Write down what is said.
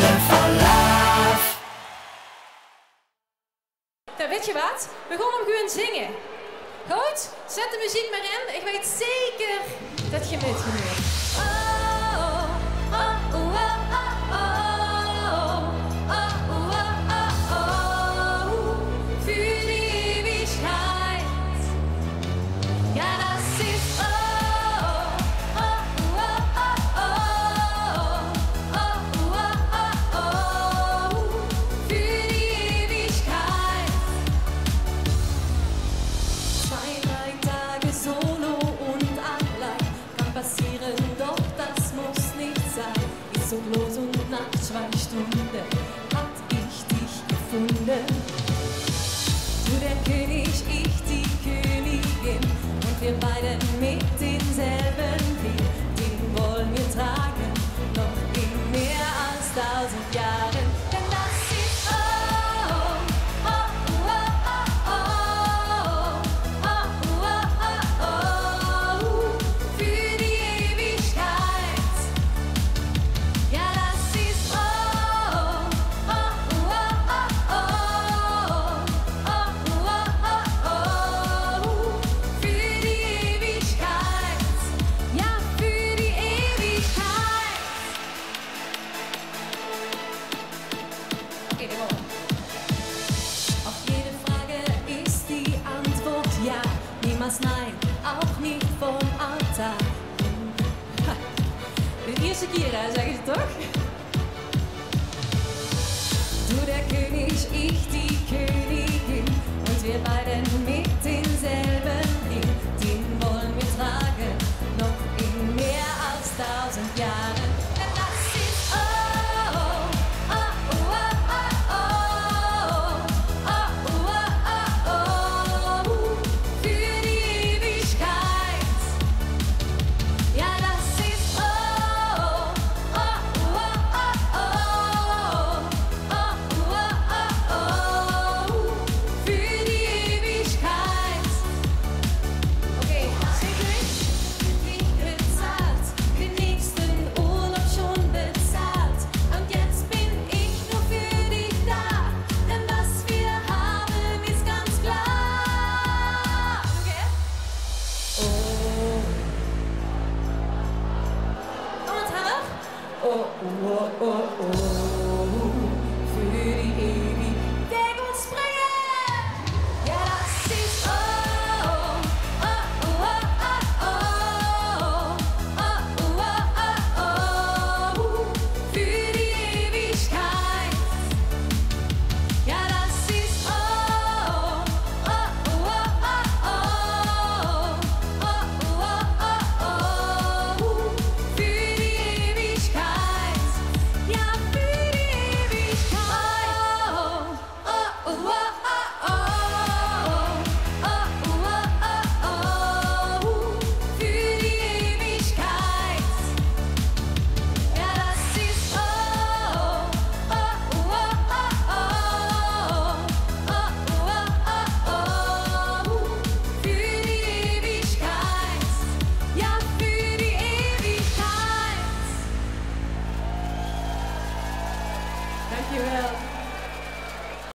live for life. Nou, weet je wat? We gaan hem gewoon zingen. Goed? Zet de muziek maar in. Ik weet zeker dat je meegeneemt. Für die Ewigkeit. Ja, das ist für die Ewigkeit. 2, 3 Tage solo und allein kann passieren, doch das muss nicht sein. Ist so los und nach 2 Stunden hat ich dich gefunden. Du der König, ich die Königin und wir beide mit denselben Weg, den wollen wir tragen, noch in mehr als 1000 Jahren. Denn das ist für die Ewigkeit. Ja, das ist für die Ewigkeit. Ja, für die Ewigkeit. Okay, wir wollen. Auf jede Frage ist die Antwort ja, niemals nein, auch nicht vom Altar. Ha, de eerste keer, hè, zeggen ze toch? Du der König, ich die Königin und wir beide mit denselben Ring, den wollen wir tragen, noch in mehr als 1000 Jahren. Denn das ist für die Ewigkeit. Ja, das ist für die Ewigkeit. Okay, Sigrid, ich bezahlt, den nächsten Urlaub schon bezahlt. Und jetzt bin ich nur für dich da, denn was wir haben ist ganz klar. Okay? Und Hannah? Oh.